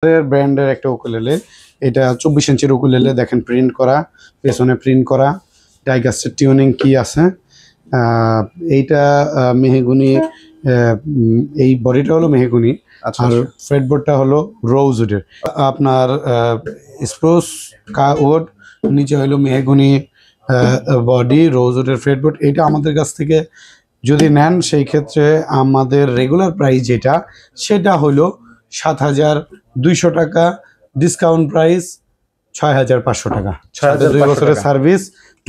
ব্র্যান্ডের একটা উকুলেলে, এটা 24 ইঞ্চির উকুলেলে। দেখেন প্রিন্ট করা, পেছনে প্রিন্ট করা, টাইগাস্টের টিউনিং কি আছে। এইটা মেহগুনি, এই বডিটা হলো মেহগুনি, আর ফ্রেডবোর্ডটা হলো রোজউডের। আপনার স্প্রুস উড, নিচে হলো মেহগুনি বডি, রোজউডের ফ্রেডবোর্ড। এটা আমাদের কাছ থেকে যদি নেন সেই ক্ষেত্রে আমাদের রেগুলার প্রাইস যেটা, সেটা হলো 7,200 টাকা, ডিসকাউন্ট প্রাইস 6,500 টাকা। 2 বছরের সার্ভিস,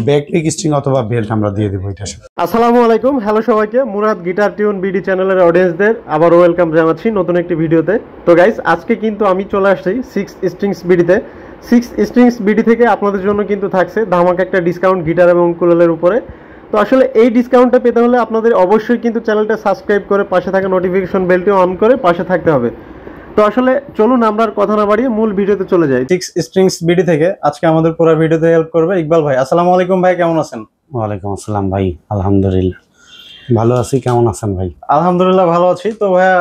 ব্যাক পিক স্ট্রিং অথবা বেল্ট আমরা দিয়ে দেবো এটার সাথে। আসসালামু আলাইকুম, হ্যালো সবাইকে। মুরাদ গিটার টিউন বিডি চ্যানেলের অডিয়েন্সদের আবার ওয়েলকাম জানাচ্ছি নতুন একটি ভিডিওতে। তো গাইস, আজকে কিন্তু আমি চলে আসছি 6 স্ট্রিংস বিডিতে। 6 স্ট্রিংস বিডি থেকে আপনাদের জন্য কিন্তু থাকছে ধামাকা একটা ডিসকাউন্ট গিটার এবং উকুলেলের উপরে। তো আসলে এই ডিসকাউন্টটা পেতে হলে আপনাদের অবশ্যই কিন্তু চ্যানেলটা সাবস্ক্রাইব করে পাশে থাকা নোটিফিকেশন বেলটি অন করে পাশে থাকতে হবে। তো আসলে চলুন আমরা আর কথা না বাড়িয়ে মূল ভিডিওতে চলে যাই। 6 স্ট্রিংস বিডি থেকে আজকে আমাদের পুরো ভিডিওতে হেল্প করবে ইকবাল ভাই। আসসালামু আলাইকুম ভাই, কেমন আছেন? ওয়ালাইকুম আসসালাম ভাই, আলহামদুলিল্লাহ ভালো আছি। কেমন আছেন ভাই? আলহামদুলিল্লাহ ভালো আছি। তো ভাইয়া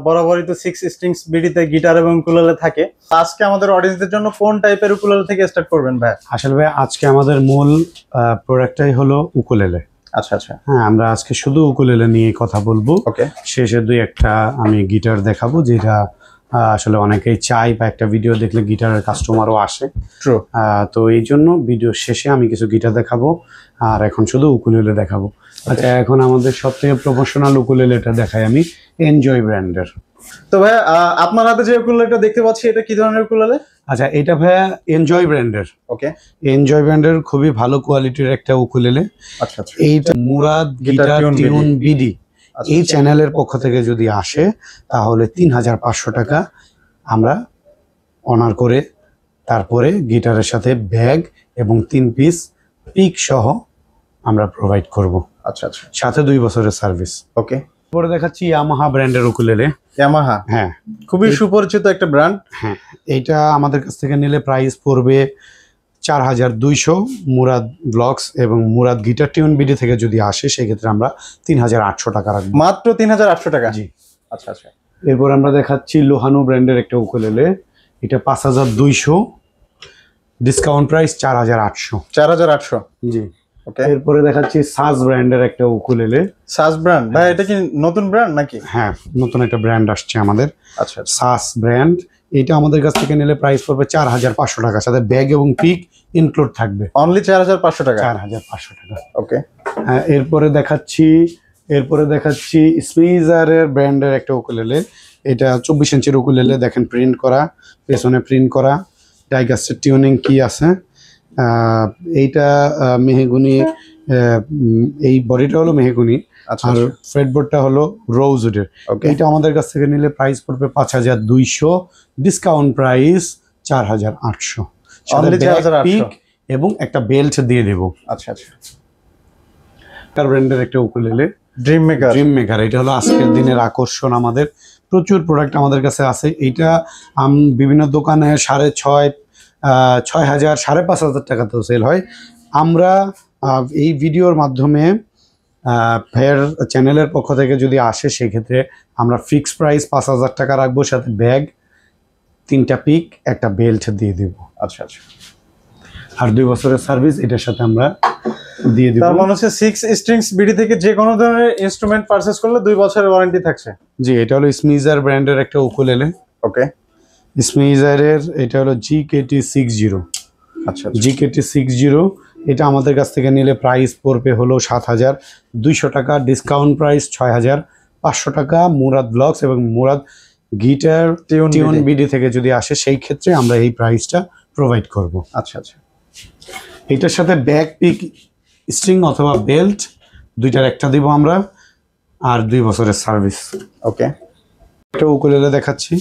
বরাবরই তো 6 স্ট্রিংস বিডিতে গিটার এবং উকুলেলে থাকে। আজকে আমাদের অডিয়েন্সদের জন্য কোন টাইপের উকুলেলে থেকে স্টার্ট করবেন ভাই? আসলে ভাই আজকে আমাদের মূল প্রোডাক্টটাই হলো উকুলেলে। আচ্ছা আচ্ছা, হ্যাঁ, আমরা আজকে শুধু উকুলেলে নিয়ে কথা বলবো। ওকে, শেষে দুই একটা আমি গিটার দেখাবো, যেটা আসলে অনেকেই চাই, বা একটা ভিডিও দেখলে গিটারের কাস্টমারও আসে। ট্রু। তো এই জন্য ভিডিও শেষে আমি কিছু গিটার দেখাবো, আর এখন শুধু উকুলেলে দেখাবো। আচ্ছা, এখন আমাদের সবথেকে প্রফেশনাল উকুলেলেটা দেখাই আমি, এনজয় ব্র্যান্ডের। তো ভাইয়া আপনার হাতে যে উকুলেলেটা দেখতে পাচ্ছি, এটা কি ধরনের উকুলেলে? আচ্ছা, এটা ভাইয়া এনজয় ব্র্যান্ডের। ওকে, এনজয় ব্র্যান্ডের খুবই ভালো কোয়ালিটির একটা উকুলেলে। আচ্ছা আচ্ছা, এইটা মুরাদ গিটার টিউন বিডি এই চ্যানেলের পক্ষ থেকে যদি আসে তাহলে 3,500 টাকা আমরা অনার করে তারপরে গিটারের সাথে ব্যাগ এবং 3 পিস পিক সহ আমরা প্রোভাইড করব। আচ্ছা আচ্ছা, সাথে 2 বছরের সার্ভিস। ওকে, পরে দেখাচ্ছি ইয়ামাহা ব্র্যান্ডের উকুলেলে। ইয়ামাহা, হ্যাঁ, খুবই সুপরিচিত একটা ব্র্যান্ড। হ্যাঁ, এইটা আমাদের কাছ থেকে নিলে প্রাইস পড়বে 4,200। মুরাদ ব্লগস এবং মুরাদ গিটার টিউন বিডি থেকে যদি আসে সেক্ষেত্রে আমরা 3,800 টাকা রাখবো। মাত্র 3,800 টাকা? জি। আচ্ছা আচ্ছা, এরপর আমরা দেখাচ্ছি লোহানু ব্র্যান্ডের একটা উকুলেলে। এটা 5,200, ডিসকাউন্ট প্রাইস 4,800। 4,800, জি। ওকে। এরপরে দেখাচ্ছি সাজ ব্র্যান্ডের একটা উকুলেলে। সাজ ব্র্যান্ড ভাই, এটা কি নতুন ব্র্যান্ড নাকি? হ্যাঁ, নতুন একটা ব্র্যান্ড আসছে আমাদের, আচ্ছা, সাজ ব্র্যান্ড। এটা আমাদের কাছ থেকে নিলে প্রাইস পড়বে 4,500 টাকা, সাথে ব্যাগ এবং পিক ইনক্লুড থাকবে। অনলি 4,500 টাকা? 4,500 টাকা, ওকে। হ্যাঁ, এরপরে দেখাচ্ছি স্মিজারের ব্র্যান্ডের একটা উকুলেলে। এটা 24 ইঞ্চির উকুলেলে। দেখেন প্রিন্ট করা, পেছনে প্রিন্ট করা, টাইগাস্টের টিউনিং কি আছে। এইটা মেহগুনি, এই বডিটা হলো মেহগুনি, আর ফ্রেডবোর্ডটা হলো রোজউডের। এইটা আমাদের কাছ থেকে নিলে প্রাইস পড়বে 5,200, ডিসকাউন্ট প্রাইস 4,800। পিক এবং একটা বেল্ট দিয়ে দেবো। আচ্ছা আচ্ছা, ব্র্যান্ডের একটা উকুলেলে, ড্রিম মেকার। এটা হলো আজকের দিনের আকর্ষণ। আমাদের প্রচুর প্রোডাক্ট আমাদের কাছে আছে। এইটা বিভিন্ন দোকানে 6,500, 6,000, 5,500 টাকাতেও সেল হয়। আমরা এই ভিডিওর মাধ্যমে ভাইয়ের চ্যানেলের পক্ষ থেকে যদি আসে সেক্ষেত্রে আমরা ফিক্সড প্রাইস 5,000 টাকা রাখবো, সাথে ব্যাগ, 3টা পিক, একটা বেল্ট দিয়ে দেব। আচ্ছা আচ্ছা, আর 2 বছরের সার্ভিস এটার সাথে আমরা দিয়ে দিব। তার মানে হচ্ছে 6 স্ট্রিংস বিডি থেকে যে কোনো ধরনের ইনস্ট্রুমেন্ট পারচেজ করলে 2 বছরের ওয়ারেন্টি থাকছে। জি, এটা হলো স্মিজার ব্র্যান্ডের একটা উকুলেলে। ওকে, স্মিজারের এটা হলো GKT60। আচ্ছা, GKT60 এটা আমাদের কাছ থেকে নিলে প্রাইস পড়বে হলো 7,200 টাকা, ডিসকাউন্ট প্রাইস 6,500 টাকা। মুরাদ ব্লগস এবং মুরাদ গিটার টিউন বিডি থেকে যদি আসে সেই ক্ষেত্রে আমরা এই প্রাইসটা প্রোভাইড করব। আচ্ছা আচ্ছা, এটার সাথে ব্যাক পিক স্ট্রিং অথবা বেল্ট দুইটার একটা দিব আমরা, আর 2 বছরের সার্ভিস। ওকে, একটা উকুলেলে দেখাচ্ছি।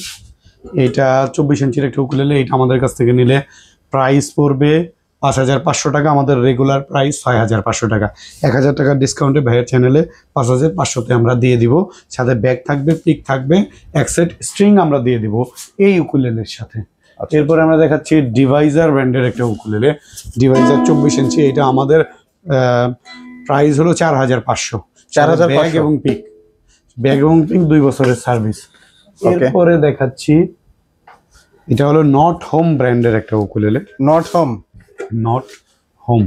এটা 24 ইঞ্চির একটা উকুলেলে। এটা আমাদের কাছ থেকে নিলে প্রাইস পড়বে 5,500 টাকা। আমাদের রেগুলার প্রাইস 6,500 টাকা। 1,000 টাকার ডিসকাউন্টে ভাইয়ের চ্যানেলে 5,500তে আমরা দিয়ে দিব। সাথে ব্যাগ থাকবে, পিক থাকবে, এক সেট স্ট্রিং আমরা দিয়ে দিব এই উকুলেলের সাথে। এরপরে আমরা দেখাচ্ছি ডিভাইজার ব্র্যান্ডের একটা উকুলেলে। ডিভাইজার 24 ইঞ্চি। এটা আমাদের প্রাইস হলো 4,500। 4,000 ব্যাগ এবং পিক 2 বছরের সার্ভিস। এরপরে দেখাচ্ছি এটা হলো নট হোম ব্র্যান্ডের একটা ukulele. Not home, not home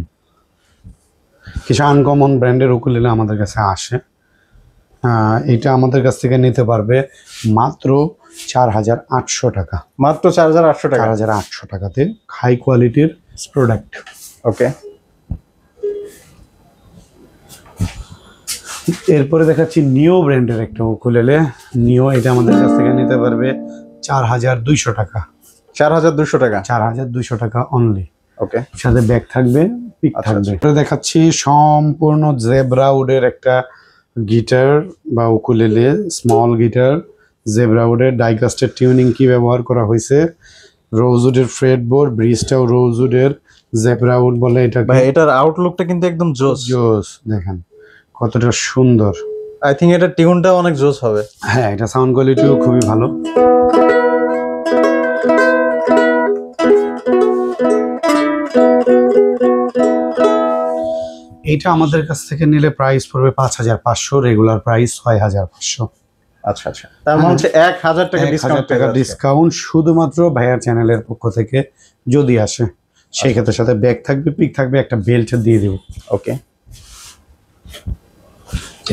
কিছু আনকমন ব্র্যান্ডের উকুলেলে আমাদের কাছে আসে। এটা আমাদের কাছ থেকে নিতে পারবে মাত্র 4,800 টাকা। মাত্র 4,800 টাকা। 4,800 টাকাতে হাই কোয়ালিটির প্রোডাক্ট। ওকে, এরপরে দেখাচ্ছি নিও ব্র্যান্ডের একটা উকুলেলে। নিও এটা আমাদের কাছ থেকে নিতে পারবে 4,200 টাকা। 4,200 টাকা। 4,200 টাকা অনলি। ওকে, সাথে ব্যাগ থাকবে, পিক থাকবে। এরপরে দেখাচ্ছি সম্পূর্ণ জেব্রা উডের একটা গিটার বা উকুলেলে, স্মল গিটার জেব্রা উডের। ডাইকাস্টের টিউনিং কি ব্যবহার করা হয়েছে, রোজউডের ফ্রেটবোর্ড, ব্রিজটাও রোজউডের, জেব্রা উড বলে এটা। ভাই এটার আউটলুকটা কিন্তু একদম জোস। জোস দেখেন কতটা সুন্দর। আই থিঙ্ক এটা টিউনটাও অনেক জোস হবে। হ্যাঁ, এটা সাউন্ড কোয়ালিটিও খুবই ভালো। এটা আমাদের কাছ থেকে নিলে প্রাইস পড়বে 5,500, রেগুলার প্রাইস 6,500। আচ্ছা আচ্ছা, তার মানে হচ্ছে 1,000 টাকা 1,000 টাকা ডিসকাউন্ট শুধুমাত্র ভাইয়ার চ্যানেলের পক্ষ থেকে যদি আসে, সেই ক্ষেত্রে সাথে ব্যাগ থাকবে, পিক থাকবে, একটা বেল্ট দিয়ে দেব। ওকে,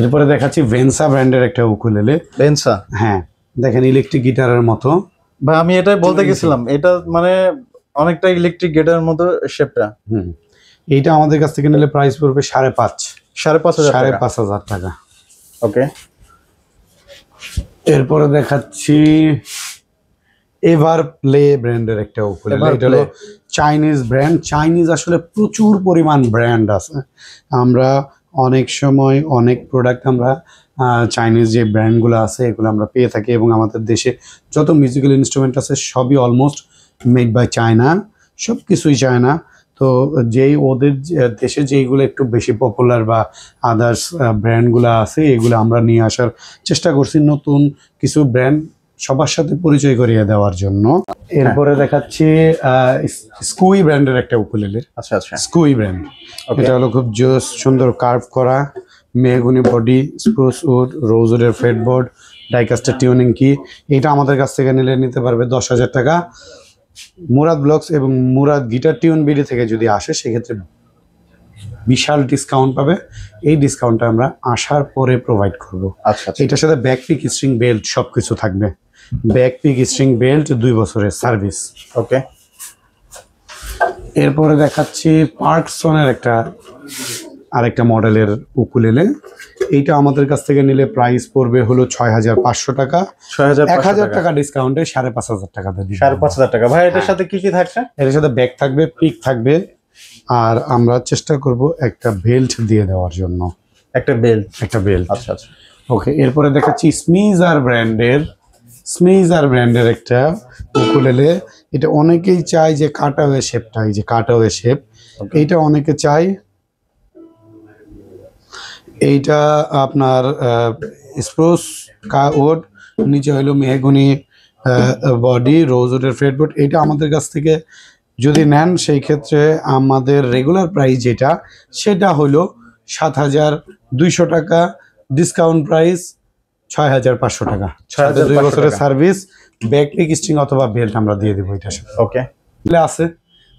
এরপরে দেখাচ্ছি ভেন্সা ব্র্যান্ডের একটা উকুলেলে। ভেন্সা, হ্যাঁ দেখেন ইলেকট্রিক গিটারের মতো। ভাই আমি এটাই বলতে গেছিলাম, এটা মানে অনেকটা ইলেকট্রিক গিটারের মতো শেপটা। এইটা আমাদের কাছ থেকে নিলে প্রাইস পড়বে 5,500 টাকা। ওকে, এরপরে দেখাচ্ছি এভার প্লে ব্র্যান্ডের একটা উকুলেলে। এটা হলো চাইনিজ ব্র্যান্ড। চাইনিজ আসলে প্রচুর পরিমাণ ব্র্যান্ড আছে। আমরা অনেক সময় অনেক প্রোডাক্ট আমরা চাইনিজ যে ব্র্যান্ডগুলো আছে এগুলো আমরা পেয়ে থাকি, এবং আমাদের দেশে যত মিউজিক্যাল ইনস্ট্রুমেন্ট আছে সবই অলমোস্ট মেড বাই চায়না, সব কিছুই চায়না। তো যেই ওদের দেশে যেইগুলো একটু বেশি পপুলার বা আদার্স ব্র্যান্ডগুলো আছে এগুলো আমরা নিয়ে আসার চেষ্টা করছি, নতুন কিছু ব্র্যান্ড সবার সাথে পরিচয় করিয়ে দেওয়ার জন্য। এরপরে দেখাচ্ছি স্কুই ব্র্যান্ডের একটা উকুলেলে। আচ্ছা আচ্ছা, স্কুই ব্র্যান্ড। এটা হলো খুব জোস, সুন্দর কার্ভ করা, মেহগুনি বডি, স্প্রুস উড, রোজউডের ফ্রেটবোর্ড, ডাইকাস্টের টিউনিং কি। এটা আমাদের কাছ থেকে নিলে নিতে পারবে 10,000 টাকা। মুরাদ ব্লগস এবং মুরাদ গিটার টিউন বিডি থেকে যদি আসে সেক্ষেত্রে বিশাল ডিসকাউন্ট পাবে। এই ডিসকাউন্টটা আমরা আসার পরে প্রোভাইড করব। আচ্ছা, এটার সাথে ব্যাক পিক, স্ট্রিং বেল্ট সব কিছু থাকবে। ব্যাক পিক, স্ট্রিং বেল্ট 2 বছরের সার্ভিস। ওকে, এরপরে দেখাচ্ছি পার্কসনের আরেকটা মডেলের উকুলেলে। এইটা আমাদের কাছ থেকে নিলে প্রাইস পড়বে হলো 6,500 টাকা। 1,000 টাকা ডিসকাউন্টে 5,500 টাকাতে দিই। 5,500 টাকা। ভাই এটার সাথে কি কি থাকছে? এর সাথে ব্যাগ থাকবে, পিক থাকবে, আর আমরা চেষ্টা করব একটা বেল্ট দিয়ে দেওয়ার জন্য। একটা বেল্ট। আচ্ছা আচ্ছা, ওকে। এরপরে দেখাচ্ছি স্মিজার ব্র্যান্ডের একটা উকুলেলে। এটা অনেকেই চায় যে কাটাওয়ে শেপটা, এই যে কাটাওয়ে শেপ, এইটা অনেকে চায়। এইটা আপনার স্প্রুস উড, নিচে হলো মেহগুনি বডি, রোজউডের ফ্রেটবোর্ড। এটা আমাদের কাছ থেকে যদি নেন সেই ক্ষেত্রে আমাদের রেগুলার প্রাইস যেটা সেটা হলো 7,200 টাকা, ডিসকাউন্ট প্রাইস 6,500 টাকা। 2 বছরের সার্ভিস, ব্যাক পিক, স্ট্রিং অথবা বেল্ট আমরা দিয়ে দেবো এটার সাথে। ওকে, আছে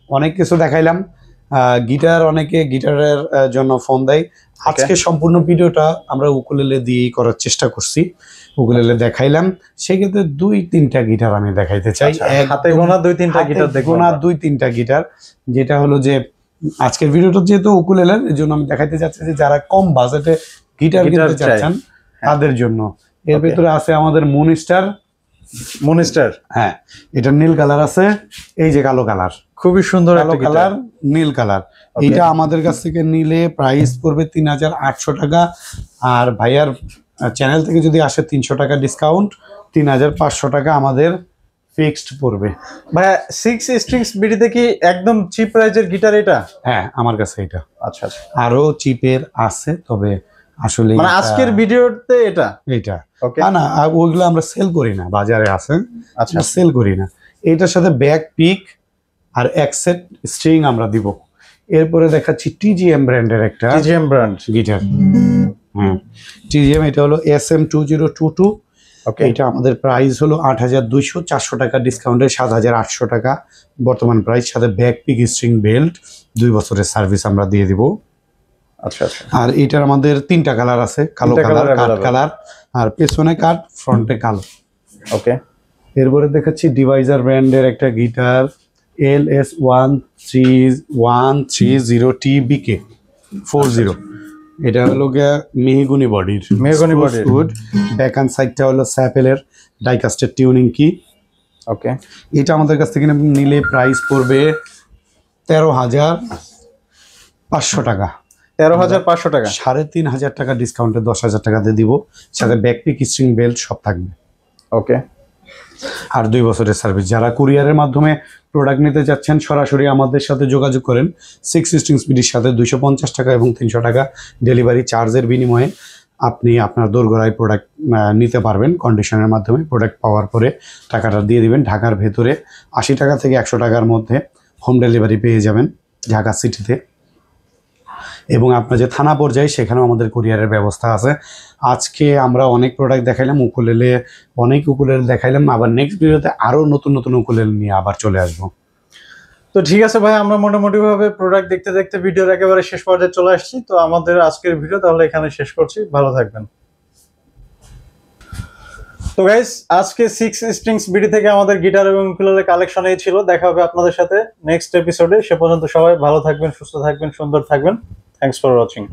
অনেক কিছু দেখাইলাম। গিটার, অনেকে গিটারের জন্য ফোন দেয়। আজকে সম্পূর্ণ ভিডিওটা আমরা উকুলেলে দিয়েই করার চেষ্টা করছি, উকুলেলে দেখাইলাম। সেক্ষেত্রে 2-3টা গিটার আমি দেখাইতে চাই। হাতে গোনা 2-3টা গিটার দেখবো না, 2-3টা গিটার, যেটা হলো যে আজকের ভিডিওটা যেহেতু উকুলেলের, এর জন্য আমি দেখাইতে চাচ্ছি যে যারা কম বাজেটে গিটার কিনতে চাচ্ছেন তাদের জন্য। এর ভিতরে আছে আমাদের মুনস্টার। হ্যাঁ, এটা নীল কালার আছে, এই যে কালো কালার, খুবই সুন্দর একটা কালার, নীল কালার। এটা আমাদের কাছ থেকে নিলে প্রাইস পড়বে 3,800 টাকা। আর ভাইয়ার চ্যানেল থেকে যদি আসে 300 টাকা ডিসকাউন্ট, 3,500 টাকা আমাদের ফিক্সড পড়বে। ভাইয়া 6 স্ট্রিংস বিডিতে কি একদম চিপ প্রাইজের গিটার এটা? হ্যাঁ, আমার কাছে এটা। আচ্ছা আচ্ছা, আরো চিপের আছে, তবে আসলে মানে আজকের ভিডিওতে এটা। ওকে, না, ওইগুলো আমরা সেল করি না, বাজারে আছে। আচ্ছা, সেল করি না। এটার সাথে ব্যাক পিক আর এক সেট স্ট্রিং আমরা দিব। এরপরে দেখাচ্ছি টিজিএম ব্র্যান্ডের একটা গিটার। হ্যাঁ, টিজিএম, এটা হলো SM2022। ওকে এটা আমাদের প্রাইস হলো 8,200, 400 টাকা ডিসকাউন্টে 7,800 টাকা বর্তমান প্রাইস, সাথে ব্যাক পিক স্ট্রিং বেল্ট, 2 বছরের সার্ভিস আমরা দিয়ে দিব। আচ্ছা আচ্ছা আর এটার আমাদের 3টা কালার আছে, কালো তিনটা কালার, colour কাঠ available। কালার, আর পেছনে কাঠ, ফ্রন্টে কালো। ওকে এরপরে দেখাচ্ছি ডিভাইজার ব্র্যান্ডের একটা গিটার LS1330TBK 40। এটা হলো গিয়ে মেহগুনি বডির, মেহগনি body-র। ব্যাক হ্যান্ড সাইডটা হলো স্যাপেলের ডাইকাস্টের টিউনিং কি। ওকে এটা আমাদের কাছ থেকে নিলে প্রাইস পড়বে 13,500 টাকা, 13,500 টাকা। 3,500 টাকা ডিসকাউন্টে 10,000 টাকাতে দিব, সাথে ব্যাকপিক স্ট্রিং বেল্ট সব থাকবে। ওকে আর 2 বছরের সার্ভিস। যারা কুরিয়ারের মাধ্যমে প্রোডাক্ট নিতে চাচ্ছেন সরাসরি আমাদের সাথে যোগাযোগ করেন। 6 স্ট্রিংস বিডির সাথে 250 টাকা এবং 300 টাকা ডেলিভারি চার্জের বিনিময়ে আপনি আপনার দোরগোড়ায় প্রোডাক্ট নিতে পারবেন। কন্ডিশনের মাধ্যমে প্রোডাক্ট পাওয়ার পরে টাকাটা দিয়ে দিবেন। ঢাকার ভেতরে 80 টাকা থেকে 100 টাকার মধ্যে হোম ডেলিভারি পেয়ে যাবেন ঢাকা সিটিতে। এবং আপনার যে থানা পর্যায়ে সেখানেও আমাদের কুরিয়ারের ব্যবস্থা আছে। আজকে আমরা অনেক প্রোডাক্ট দেখাইলাম, অনেক উকুলেলে দেখাইলাম। আবার নেক্সট ভিডিওতে আরও নতুন নতুন উকুলেলে নিয়ে আবার চলে আসবো। তো ঠিক আছে ভাই, আমরা মোটামুটি ভাবে প্রোডাক্ট দেখতে দেখতে ভিডিওর একেবারে শেষ পর্যায়ে চলে আসছি। তো আমাদের আজকের ভিডিও তাহলে এখানে শেষ করছি, ভালো থাকবেন। তো গাইস, আজকে 6 স্ট্রিংস বিডি থেকে আমাদের গিটার এবং উকুলেলে কালেকশন এই ছিল। দেখা হবে আপনাদের সাথে নেক্সট এপিসোডে। সে পর্যন্ত সবাই ভালো থাকবেন, সুস্থ থাকবেন, সুন্দর থাকবেন। Thanks for watching.